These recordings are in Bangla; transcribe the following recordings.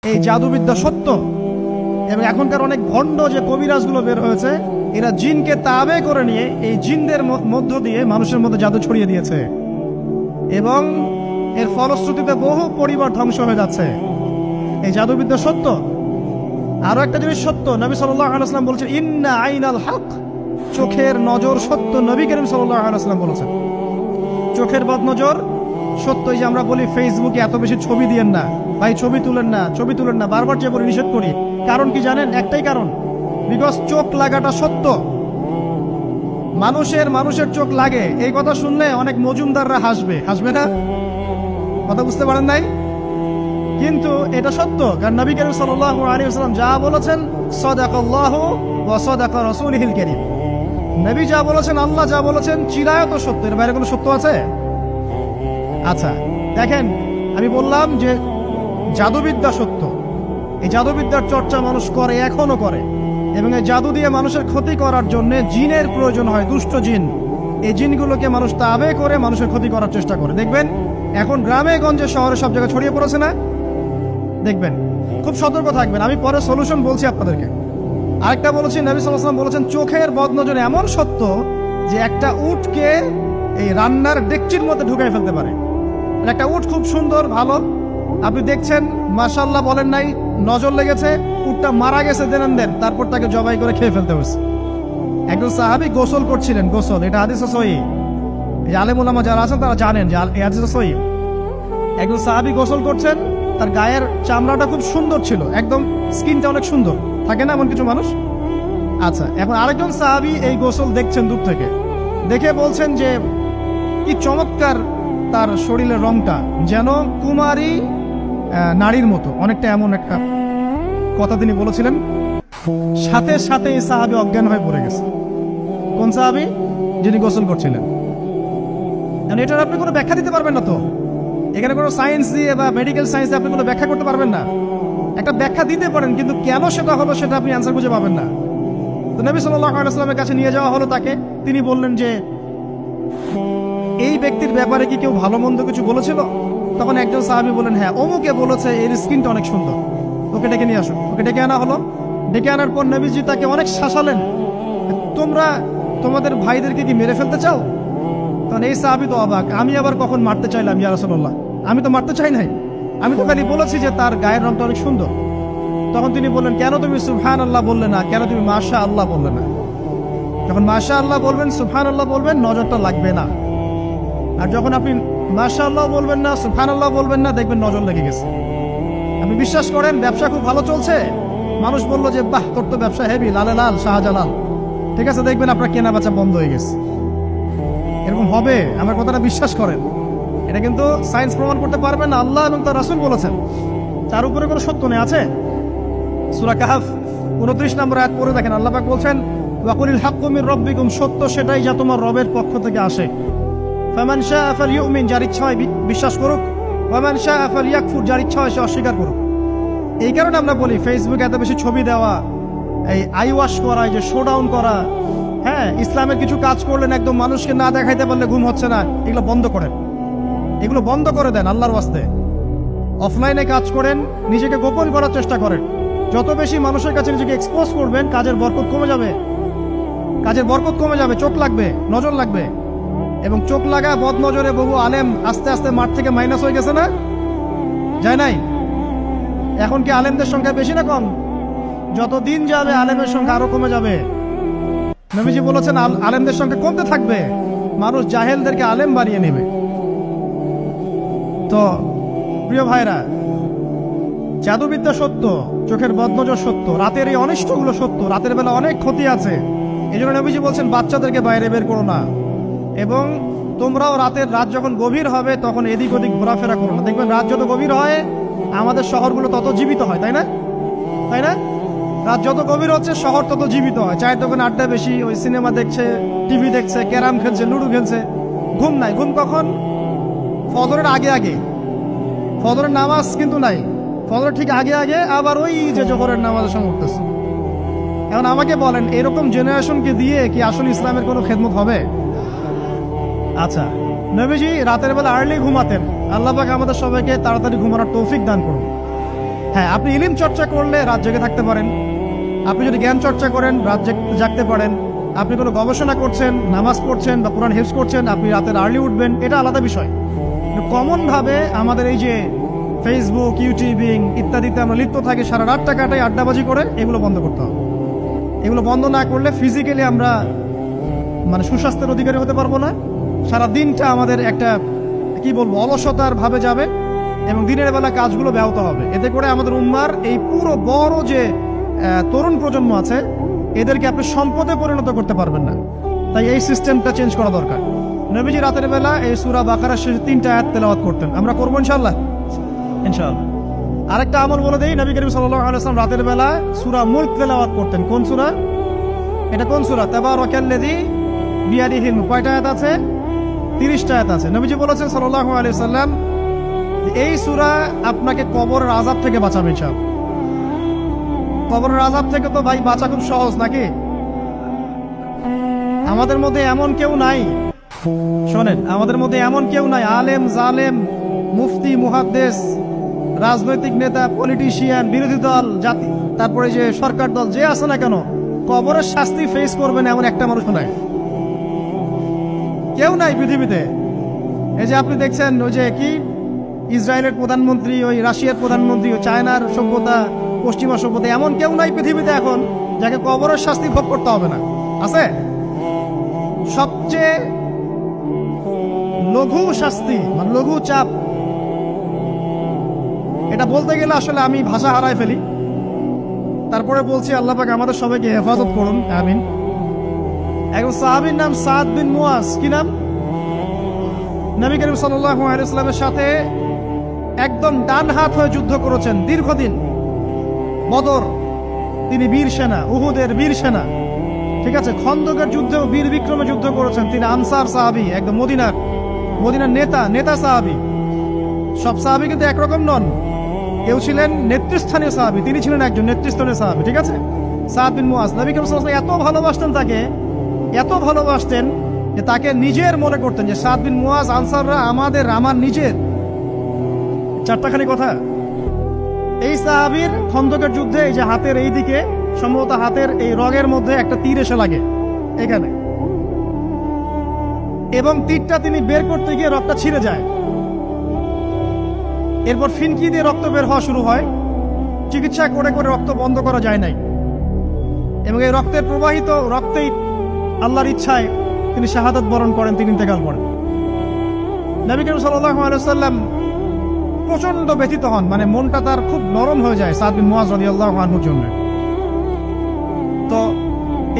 এই জাদুবিদ্যা সত্য। এবং এখনকার অনেক ভণ্ড যে কবিরাজগুলো বের হয়েছে, এরা জিনকে তাবে করে নিয়ে এই জিনদের মধ্য দিয়ে মানুষের মধ্যে জাদু ছড়িয়ে দিয়েছে, এবং এর ফলশ্রুতিতে বহু পরিবার ধ্বংস হয়ে যাচ্ছে। এই জাদুবিদ্যা সত্য। আরো একটা জিনিস সত্য, নবী সাল্লাল্লাহু আলাইহি ওয়াসাল্লাম বলেছেন ইন্না আইনাল হক, চোখের নজর সত্য। নবী করিম সাল্লাল্লাহু আলাইহি ওয়াসাল্লাম বলেছেন চোখের বদনজর সত্য। এই যে আমরা বলি ফেসবুকে এত বেশি ছবি দিয়েন না ভাই, ছবি তুলেন না, ছবি তুলেন না, বারবার যে বলি নিষেধ করি। কারণ কি জানেন? একটাই কারণ, বিকজ চোখ লাগাটা সত্য। মানুষের চোখ লাগে, এই কথা শুনলে অনেক মজুমদাররা হাসবে না? কথা বুঝতে পারেন নাই? কিন্তু এটা সত্য, কারণ নবী করিম সাল্লাল্লাহু আলাইহি ওয়াসাল্লাম যা বলেছেন সাদাকাল্লাহু ওয়া সাদাকা রাসূলুহুল কারীম। নবী যা বলেছেন, আল্লাহ যা বলেছেন চিরায়ত সত্য, এর বাইরে কোনো সত্য আছে? আচ্ছা দেখেন, আমি বললাম যে জাদুবিদ্যা সত্য। এই জাদুবিদ্যার চর্চা মানুষ করে, এখনো করে, এবং এই জাদু দিয়ে মানুষের ক্ষতি করার জন্য জিনের প্রয়োজন হয়, দুষ্ট জিন। এই জিনগুলোকে মানুষ তাবে করে মানুষের ক্ষতি করার চেষ্টা করে। দেখবেন এখন গ্রামে গঞ্জে শহরে সব জায়গায় ছড়িয়ে পড়েছে না? দেখবেন, খুব সতর্ক থাকবেন। আমি পরে সলিউশন বলছি আপনাদেরকে। আরেকটা বলেছি, নবী সাল্লাল্লাহু আলাইহি ওয়াসাল্লাম বলেছেন চোখের বদনজর এমন সত্য যে একটা উটকে এই রান্নার ডেকচির মধ্যে ঢুকাই ফেলতে পারে। একটা উট খুব সুন্দর, ভালো, আপনি দেখছেন মাশাআল্লাহ বলেন নাই, নজর লেগেছে, উটটা মারা গেছে, দেন তারপর তাকে জবাই করে খেয়ে ফেলতে হয়েছে। একজন সাহাবী গোসল করছিলেন, গোসল, এটা হাদিস সহিহ। এই আলেম ওলামা যারা আছেন তারা জানেন যে এই হাদিস সহিহ। একজন সাহাবী গোসল করছেন, তার গায়ের চামড়াটা খুব সুন্দর ছিল, একদম স্কিনটা অনেক সুন্দর থাকে না এমন কিছু মানুষ? আচ্ছা, এখন আরেকজন সাহাবী এই গোসল দেখছেন দূর থেকে, দেখে বলছেন যে কি চমৎকার তার শরীরের রংটা, যেন কুমারী নারীর মতো, অনেকটা এমন একটা কথা তিনি বলেছিলেন। সাথে সাথে এই সাহাবী অজ্ঞান হয়ে পড়ে গেছে। কোন সাহাবী? যিনি গোসল করছিলেন। এটার আপনি কোনো ব্যাখ্যা দিতে পারবেন না তো, এখানে কোনো সায়েন্স দিয়ে বা মেডিকেল সায়েন্স দিয়ে আপনি কোনো ব্যাখ্যা করতে পারবেন না। একটা ব্যাখ্যা দিতে পারেন, কিন্তু কেন সেটা হলো সেটা আপনি অ্যান্সার খুঁজে পাবেন না। তো নবী সাল্লাল্লাহু আলাইহি ওয়াসাল্লামের কাছে নিয়ে যাওয়া হলো তাকে। তিনি বললেন যে এই ব্যক্তির ব্যাপারে কি কেউ ভালো মন্দ কিছু বলেছিল? তখন একজন সাহাবী বললেন হ্যাঁ, অমুকে বলেছে এর স্কিনটা অনেক সুন্দর, ওকে ডেকে নিয়ে আসো। ওকে ডেকে আনা হলো। ডেকে আনার পর নবীজি তাকে অনেক শাসালেন, তোমরা তোমাদের ভাইদেরকে কি মেরে ফেলতে চাও? তখন এই সাহাবী তো অবাক, আমি আবার কখন মারতে চাইলাম ইয়া রাসূলুল্লাহ? আমি তো মারতে চাই নাই, আমি তো খালি বলেছি যে তার গায়ের রংটা অনেক সুন্দর। তখন তিনি বললেন কেন তুমি সুবহানাল্লাহ বললে না, কেন তুমি মাশাআল্লাহ বললে না? যখন মাশাআল্লাহ বলবেন, সুবহানাল্লাহ বলবেন, নজরটা লাগবে না। আর যখন আপনি মাশাআল্লাহ বলবেন না, সুবহানাল্লাহ বলবেন না, দেখবেন নজর লেগে গেছে। আপনি বিশ্বাস করেন ব্যবসা খুব ভালো চলছে, মানুষ বললো যে বাহ তোর তো ব্যবসা হেভি, লালে লাল শাহজালাল, ঠিক আছে, দেখবেন আপনার কেনা বেচা বন্ধ হয়ে গেছে। এরকম হবে, আমার কথাটা বিশ্বাস করেন। এটা কিন্তু সায়েন্স প্রমাণ করতে পারবে না, আল্লাহ এবং তার রাসূল বলেছেন, তার উপরে কোনো সত্য নেই। আছে সূরা কাহফ 29 নম্বর আয়াত পড়ে দেখেন, আল্লাহ পাক বলছেন ওয়াকুলিল হাক্কু মির রাব্বিকুম, সত্য সেটাই যা তোমার রবের পক্ষ থেকে আসে। ফামান শাআ ফালইউমিন, যার ইচ্ছা হয় বিশ্বাস করুক, ওয়ামান শাআ ফালইয়াকফুর, যার ইচ্ছা হয় সে অস্বীকার করুক। এই কারণে আমরা বলি ফেসবুকে এত বেশি ছবি দেওয়া, এই আই ওয়াশ করা, এই যে শো ডাউন করা, হ্যাঁ, ইসলামের কিছু কাজ করলেন একদম মানুষকে না দেখাইতে পারলে ঘুম হচ্ছে না, এগুলো বন্ধ করেন, এগুলো বন্ধ করে দেন আল্লাহর ওয়াস্তে। অফলাইনে কাজ করেন, নিজেকে গোপন করার চেষ্টা করেন। যত বেশি মানুষের কাছে নিজেকে এক্সপোজ করবেন, কাজের বরকত কমে যাবে, কাজের বরকত কমে যাবে, চোখ লাগবে, নজর লাগবে। এবং চোখ লাগা বদ নজরে বহু আলেম আস্তে আস্তে মাঠ থেকে মাইনাস হয়ে গেছে না? যায় নাই? এখন কি আলেমদের সংখ্যা বেশি না কম? যত দিন যাবে আলেমের সংখ্যা আরো কমে যাবে। নবীজি বলেছেন আলেমদের সংখ্যা কমতে থাকবে, মানুষ জাহেলদেরকে আলেম বানিয়ে নেবে। তো প্রিয় ভাইরা, জাদুবিদ্যা সত্য, চোখের বদনজর সত্য, রাতের এই অনিষ্টগুলো সত্য, রাতের বেলা অনেক ক্ষতি আছে। এই জন্য নবীজি বলছেন বাচ্চাদেরকে বাইরে বের করো না, এবং তোমরাও রাত যখন গভীর হবে তখন এদিক ওদিক ঘোরাফেরা করো না। দেখবেন রাত যত গভীর হয় আমাদের শহরগুলো তত জীবিত হয়, তাই না? তাই না? রাত যত গভীর হচ্ছে শহর তত জীবিত হয়। চায়ের দোকানে আড্ডা বেশি, ওই সিনেমা দেখছে, টিভি দেখছে, ক্যারাম খেলছে, লুডো খেলছে, ঘুম নাই। ঘুম কখন? ফজরের আগে আগে। ফজরের নামাজ কিন্তু নাই, ফজরের ঠিক আগে আগে, আবার ওই যে জোহরের নামাজের সময় উঠতেছে। এখন আমাকে বলেন, এরকম জেনারেশনকে দিয়ে কি আসলে ইসলামের কোনো খেদমত হবে? আচ্ছা, নবীজি রাতের বেলা আর্লি ঘুমাতেন। আল্লাহ পাক আমাদের সবাইকে তাড়াতাড়ি ঘুমানোর তৌফিক দান করুন। হ্যাঁ, আপনি ইলম চর্চা করলে রাত জেগে থাকতে পারেন, আপনি যদি জ্ঞান চর্চা করেন রাত জাগতে পারেন, আপনি কোনো গবেষণা করছেন, নামাজ পড়ছেন বা কোরআন হেফজ করছেন, আপনি রাতের আর্লি উঠবেন, এটা আলাদা বিষয়। কিন্তু কমনভাবে আমাদের এই যে ফেসবুক, ইউটিউবিং ইত্যাদিতে আমরা লিপ্ত থাকি, সারা রাতটা কাটাই আড্ডাবাজি করে, এগুলো বন্ধ করতে হবে। এগুলো বন্ধ না করলে ফিজিক্যালি আমরা মানে সুস্বাস্থ্যের অধিকারী হতে পারবো না। সারা দিনটা আমাদের একটা কি বলবো অলসতার ভাবে যাবে এবং দিনের বেলা কাজগুলো ব্যাহত হবে। এতে করে আমাদের উম্মার এই পুরো বড় যে তরুণ প্রজন্ম আছে এদেরকে আপনি সম্পদে পরিণত করতে পারবেন না। তাই এই সিস্টেমটা চেঞ্জ করা দরকার। নবীজি রাতের বেলা এই সূরা বাকারার শেষে 3টা আয়াত তেলাওয়াত করতেন, আমরা করবো ইনশাআল্লাহ। ইনশাআল্লাহ। আরেকটা আমল বলে দেই, নবী করিম সাল্লাল্লাহু আলাইহি ওয়াসাল্লাম রাতের বেলা সূরা মুলক তেলাওয়াত করতেন। কোন সূরা এটা? কোন সূরা? তাবারাকাল্লাযী বিয়াদিহিল মুলক। কয়টা আয়াত আছে? 30টা আয়াত আছে। নবীজি বলেছেন সাল্লাল্লাহু আলাইহি ওয়াসাল্লাম, এই সূরা আপনাকে কবরের আযাব থেকে বাঁচাবে ইনশাআল্লাহ। কবরের আযাব থেকে তো ভাই বাঁচা খুব সহজ নাকি? আমাদের মধ্যে এমন কেউ নাই, শোনেন, আমাদের মধ্যে এমন কেউ নাই, আলেম জালেম মুফতি মুহাদ্দিস রাজনৈতিক নেতা পলিটিশিয়ান বিরোধী দল জাতি তারপরে যে সরকার দল যে আছে না কেন, কবরের শাস্তি ফেস করবেন এমন একটা মানুষ নাই, কেউ নাই পৃথিবীতে। এই যে আপনি দেখছেন ওই যে কি ইসরায়েলের প্রধানমন্ত্রী, ওই রাশিয়ার প্রধানমন্ত্রী, ওই চায়নার সভ্যতা, পশ্চিমা সভ্যতা, এমন কেউ নাই পৃথিবীতে এখন যাকে কবরের শাস্তি ভোগ করতে হবে না। আছে? সবচেয়ে লঘু শাস্তি মানে লঘু চাপ, এটা বলতে গেলে আসলে আমি ভাষা হারাই ফেলি। তারপরে বলছি আল্লাহ পাক আমাদের সবাইকে হেফাজত করুন, আমিন। একজন সাহাবীর নাম সাদ বিন মুয়াজ। কি নাম? নবী করিম সাল্লাল্লাহু আলাইহি ওয়াসাল্লামের সাথে একদম ডান হাত হয়ে যুদ্ধ করেছেন দীর্ঘদিন। বদর তিনি বীর সেনা, উহুদের বীর সেনা, ঠিক আছে। খন্দকের যুদ্ধেও বীর বিক্রমে যুদ্ধ করেছেন। তিনি আনসার সাহাবী, একদম মদিনার নেতা সাহাবী। সব সাহাবী কিন্তু একরকম নন, কেউ ছিলেন নেতৃস্থানীয় সাহাবী, তিনি ছিলেন একজন নেতৃস্থানীয় সাহাবী, ঠিক আছে। সাদ বিন মুয়াজ নবী করিম সাল্লাল্লাহু আলাইহি ওয়াসাল্লাম এত ভালোবাসতেন তাকে, এত ভালোবাসতেন যে তাকে নিজের মনে করতেন যে সাদ বিন মুয়াজ আনসাররা আমার নিজের। চারটাখানি কথা। এই সাহাবীর খন্দকের যুদ্ধে এই যে হাতের এই দিকে সম্ভবত হাতের এই রগের মধ্যে একটা তীর এসে লাগে এখানে, এবং তীরটা তিনি বের করতে গিয়ে রক্তটা ছিঁড়ে যায়। এরপর ফিনকি দিয়ে রক্ত বের হওয়া শুরু হয়। চিকিৎসা করে করে রক্ত বন্ধ করা যায় নাই, এবং এই রক্তের প্রবাহিত রক্তেই আল্লাহর ইচ্ছায় তিনি শাহাদাত বরণ করেন, তিনি ইন্তেকাল করেন। নবী করিম সাল্লাল্লাহু আলাইহি ওয়াসাল্লাম প্রচন্ড ব্যথিত হন, মানে মনটা তার খুব নরম হয়ে যায় সাদ বিন মুয়াজ রাদিয়াল্লাহু আনহুর জন্য। তো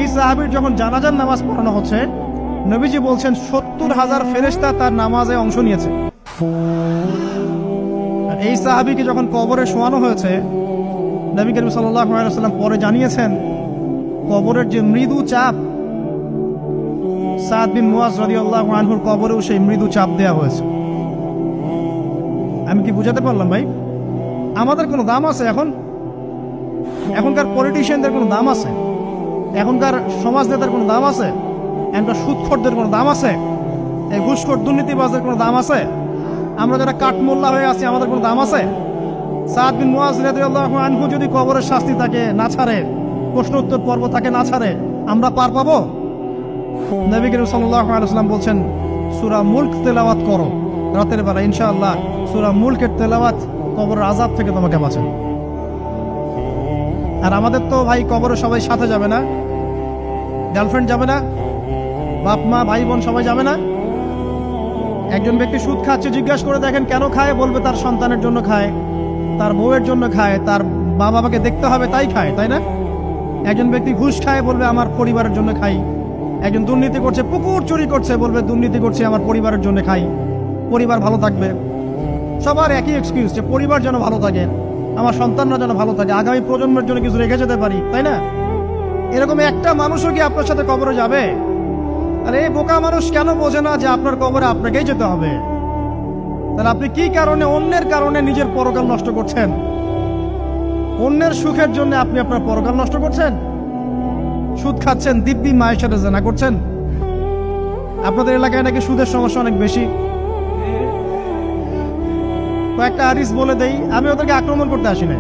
এই সাহাবীর যখন জানাজার নামাজ পড়ানো হচ্ছে, নবীজি বলছেন 70,000 ফেরেশতা তার নামাজে অংশ নিয়েছে। আর এই সাহাবীকে যখন কবরে শোয়ানো হয়েছে, নবী করিম সাল্লাল্লাহু আলাইহি ওয়াসাল্লাম পরে জানিয়েছেন কবরের যে মৃদু চাপ, সাদ বিন মুয়াজ রাদিয়াল্লাহু আনহুর কবরেও সেই মৃদু চাপ দেওয়া হয়েছে। আমি কি বুঝাতে পারলাম ভাই? আমাদের কোনো দাম আছে এখনকার পলিটিশিয়ানদের কোনো দাম আছে? এখনকার সমাজ নেতার কোনো দাম আছে? এখনকার সুদখোরদের কোনো দাম আছে? এই ঘুষখোর দুর্নীতিবাজদের কোনো দাম আছে? আমরা যারা কাঠমোল্লা হয়ে আছি আমাদের কোনো দাম আছে? সাদ বিন মুয়াজ রাদিয়াল্লাহু আনহু যদি কবরের শাস্তি তাকে না ছাড়ে, প্রশ্ন উত্তর পর্ব তাকে না ছাড়ে, আমরা পার পাবো? নবী করিম সাল্লাল্লাহু আলাইহি ওয়াসাল্লাম বলছেন সূরা মুলক তেলাওয়াত করো রাতের বেলা, ইনশাআল্লাহ সূরা মুলকের তেলাওয়াত কবরের আযাব থেকে তোমাকে বাঁচাবে। আর আমাদের তো ভাই কবরে সবাই সাথে যাবে না, গার্লফ্রেন্ড যাবে না, বাপ মা ভাই বোন সবাই যাবে না। একজন ব্যক্তি সুদ খাচ্ছে, জিজ্ঞাসা করে দেখেন কেন খায়, বলবে তার সন্তানের জন্য খায়, তার বউয়ের জন্য খায়, তার মা বাবাকে দেখতে হবে তাই খায়, তাই না? একজন ব্যক্তি ঘুষ খায়, বলবে আমার পরিবারের জন্য খাই। একজন দুর্নীতি করছে, পুকুর চুরি করছে, বলবে দুর্নীতি করছে আমার পরিবারের জন্য খাই, পরিবার ভালো থাকবে। সবার একই এক্সকিউজ যে পরিবার যেন ভালো থাকে, আমার সন্তানরা যেন ভালো থাকে, আগামী প্রজন্মের জন্য কিছু রেখে যেতে পারি, তাই না? এরকম একটা মানুষও কি আপনার সাথে কবরে যাবে? আরে বোকা মানুষ কেন বোঝে না যে আপনার কবরে আপনাকেই যেতে হবে? তাহলে আপনি কি কারণে অন্যের কারণে নিজের পরকাল নষ্ট করছেন? অন্যের সুখের জন্য আপনি আপনার পরকাল নষ্ট করছেন। সুদ খাচ্ছেন, দিব্যি মায়ের সাথে জেনা করছেন। আপনাদের এলাকায় নাকি সুদের সমস্যা অনেক বেশি। কয়েকটা হাদিস বলে দেই, আমি ওদেরকে আক্রমণ করতে আসি না।